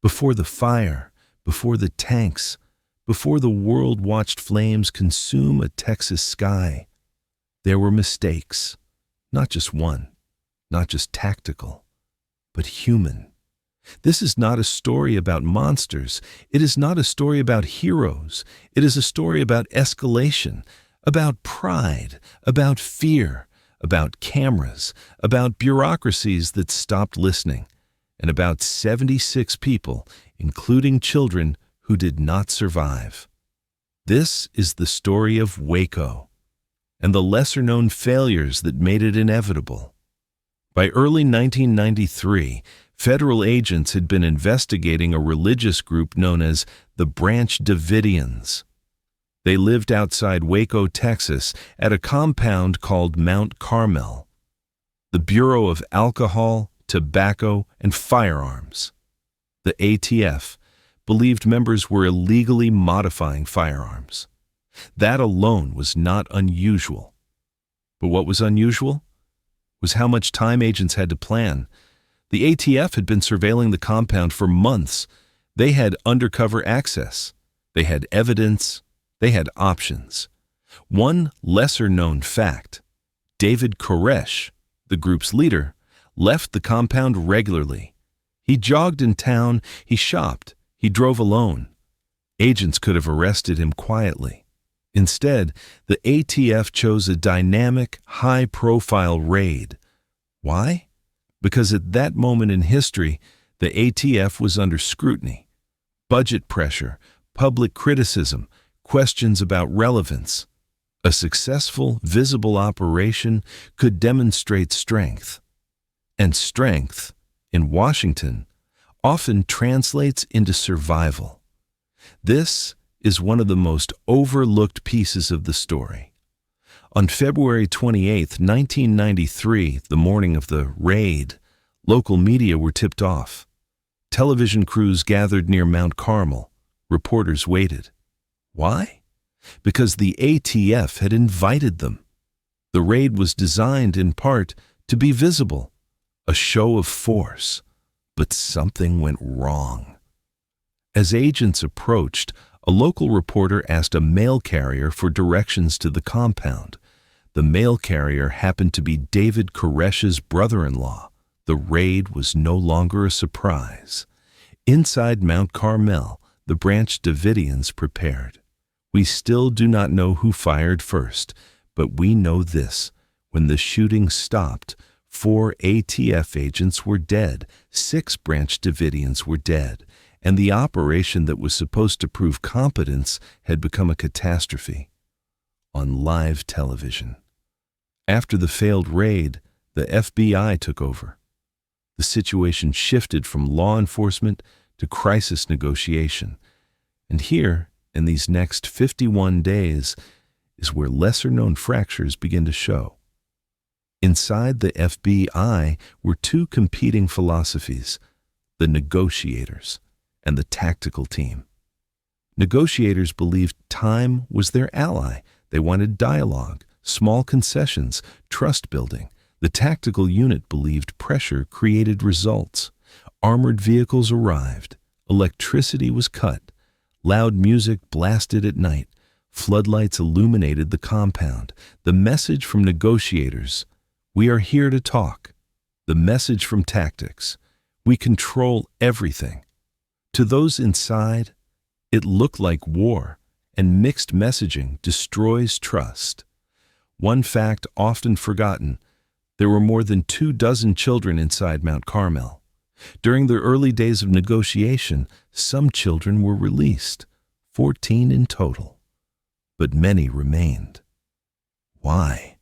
Before the fire, before the tanks, before the world watched flames consume a Texas sky, there were mistakes, not just one, not just tactical, but human. This is not a story about monsters. It is not a story about heroes. It is a story about escalation, about pride, about fear, about cameras, about bureaucracies that stopped listening, and about 76 people, including children, who did not survive. This is the story of Waco and the lesser-known failures that made it inevitable. By early 1993, federal agents had been investigating a religious group known as the Branch Davidians. They lived outside Waco, Texas, at a compound called Mount Carmel, the Bureau of Alcohol, Tobacco, and Firearms. The ATF believed members were illegally modifying firearms. That alone was not unusual. But what was unusual was how much time agents had to plan. The ATF had been surveilling the compound for months. They had undercover access. They had evidence. They had options. One lesser-known fact: David Koresh, the group's leader, left the compound regularly. He jogged in town, he shopped, he drove alone. Agents could have arrested him quietly. Instead, the ATF chose a dynamic, high-profile raid. Why? Because at that moment in history, the ATF was under scrutiny. Budget pressure, public criticism, questions about relevance. A successful, visible operation could demonstrate strength. And strength, in Washington, often translates into survival. This is one of the most overlooked pieces of the story. On February 28, 1993, the morning of the raid, local media were tipped off. Television crews gathered near Mount Carmel. Reporters waited. Why? Because the ATF had invited them. The raid was designed, in part, to be visible, a show of force. But something went wrong. As agents approached, a local reporter asked a mail carrier for directions to the compound. The mail carrier happened to be David Koresh's brother-in-law. The raid was no longer a surprise. Inside Mount Carmel, the Branch Davidians prepared. We still do not know who fired first, but we know this: when the shooting stopped, 4 ATF agents were dead, 6 Branch Davidians were dead, and the operation that was supposed to prove competence had become a catastrophe. On live television. After the failed raid, the FBI took over. The situation shifted from law enforcement to crisis negotiation. And here, in these next 51 days, is where lesser-known fractures begin to show. Inside the FBI were 2 competing philosophies: the negotiators and the tactical team. Negotiators believed time was their ally. They wanted dialogue, small concessions, trust building. The tactical unit believed pressure created results. Armored vehicles arrived. Electricity was cut. Loud music blasted at night. Floodlights illuminated the compound. The message from negotiators: we are here to talk. The message from tactics: we control everything. To those inside, it looked like war, and mixed messaging destroys trust. One fact often forgotten: there were more than 24 children inside Mount Carmel. During the early days of negotiation, some children were released, 14 in total. But many remained. Why?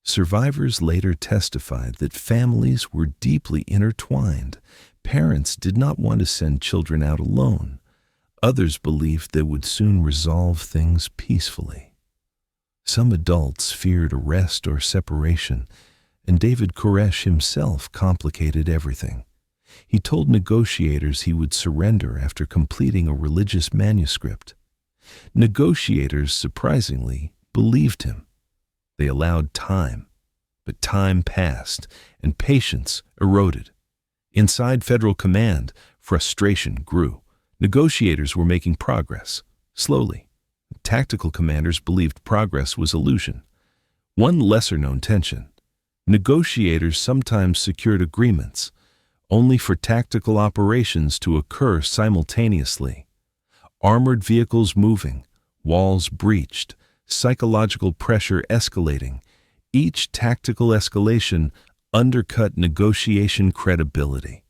Survivors later testified that families were deeply intertwined. Parents did not want to send children out alone. Others believed they would soon resolve things peacefully. Some adults feared arrest or separation, and David Koresh himself complicated everything. He told negotiators he would surrender after completing a religious manuscript. Negotiators, surprisingly, believed him. They allowed time, but time passed, and patience eroded. Inside Federal Command, Frustration grew. Negotiators were making progress, slowly. Tactical commanders believed progress was illusion. One lesser-known tension: negotiators sometimes secured agreements, only for tactical operations to occur simultaneously. Armored vehicles moving, walls breached, psychological pressure escalating. Each tactical escalation undercut negotiation credibility.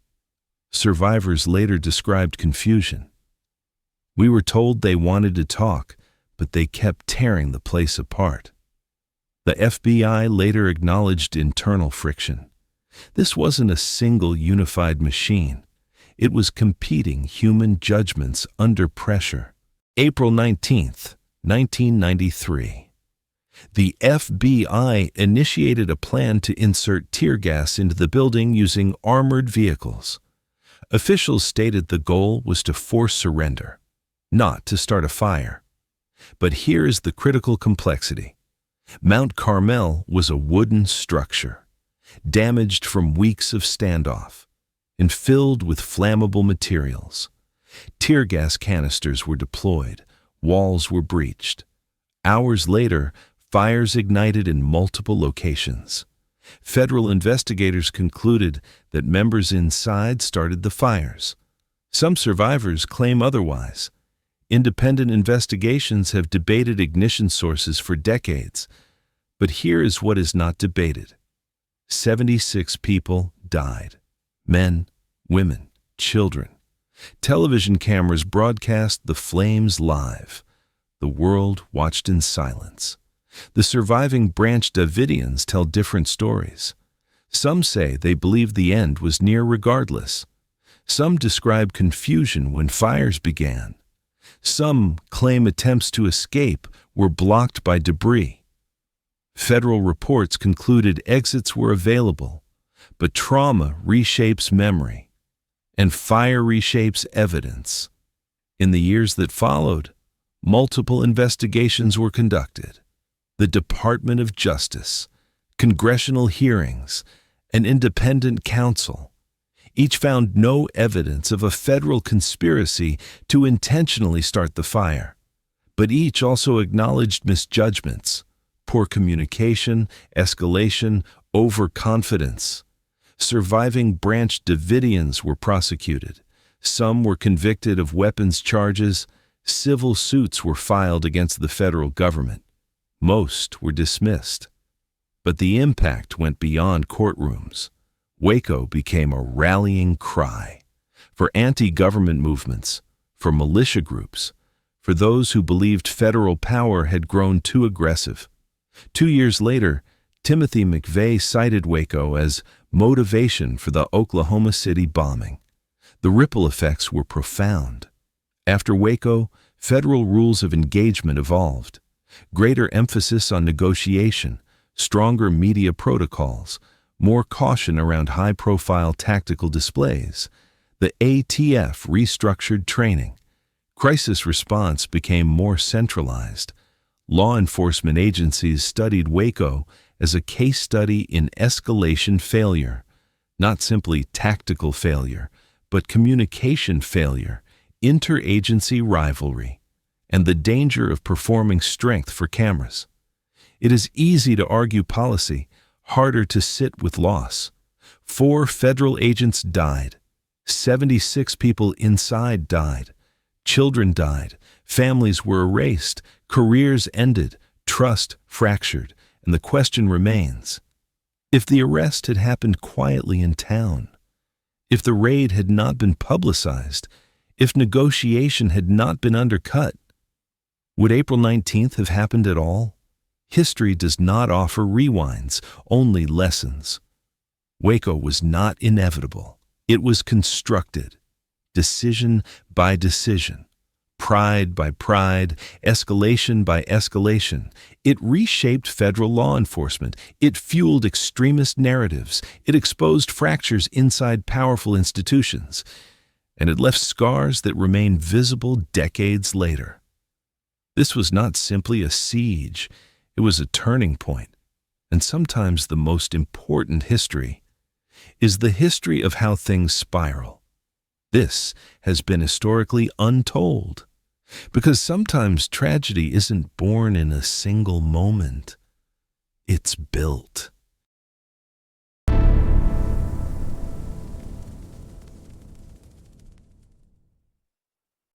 Survivors later described confusion. "We were told they wanted to talk, but they kept tearing the place apart." The FBI later acknowledged internal friction. This wasn't a single unified machine. It was competing human judgments under pressure. April 19th, 1993. The FBI initiated a plan to insert tear gas into the building using armored vehicles. Officials stated the goal was to force surrender, not to start a fire. But here is the critical complexity. Mount Carmel was a wooden structure, damaged from weeks of standoff, and filled with flammable materials. Tear gas canisters were deployed, walls were breached. Hours later, fires ignited in multiple locations. Federal investigators concluded that members inside started the fires. Some survivors claim otherwise. Independent investigations have debated ignition sources for decades, but here is what is not debated. 76 people died. Men, women, children. Television cameras broadcast the flames live. The world watched in silence. The surviving Branch Davidians tell different stories. Some say they believe the end was near regardless. Some describe confusion when fires began. Some claim attempts to escape were blocked by debris. Federal reports concluded exits were available, but trauma reshapes memory, and fire reshapes evidence. In the years that followed, multiple investigations were conducted. The Department of Justice, congressional hearings, an independent counsel. Each found no evidence of a federal conspiracy to intentionally start the fire, but each also acknowledged misjudgments, poor communication, escalation, overconfidence. Surviving Branch Davidians were prosecuted. Some were convicted of weapons charges. Civil suits were filed against the federal government. Most were dismissed. But the impact went beyond courtrooms. Waco became a rallying cry for anti-government movements, for militia groups, for those who believed federal power had grown too aggressive. 2 years later, Timothy McVeigh cited Waco as motivation for the Oklahoma City bombing. The ripple effects were profound. After Waco, federal rules of engagement evolved. Greater emphasis on negotiation, stronger media protocols, more caution around high-profile tactical displays. The ATF restructured training. Crisis response became more centralized. Law enforcement agencies studied Waco as a case study in escalation failure, not simply tactical failure, but communication failure, interagency rivalry, and the danger of performing strength for cameras. It is easy to argue policy, harder to sit with loss. 4 federal agents died. 76 people inside died. Children died. Families were erased. Careers ended. Trust fractured. And the question remains, if the arrest had happened quietly in town, if the raid had not been publicized, if negotiation had not been undercut, would April 19th have happened at all? History does not offer rewinds, only lessons. Waco was not inevitable. It was constructed, decision by decision, pride by pride, escalation by escalation. It reshaped federal law enforcement. It fueled extremist narratives. It exposed fractures inside powerful institutions. And it left scars that remain visible decades later. This was not simply a siege. It was a turning point. And sometimes the most important history is the history of how things spiral. This has been Historically Untold, because sometimes tragedy isn't born in a single moment.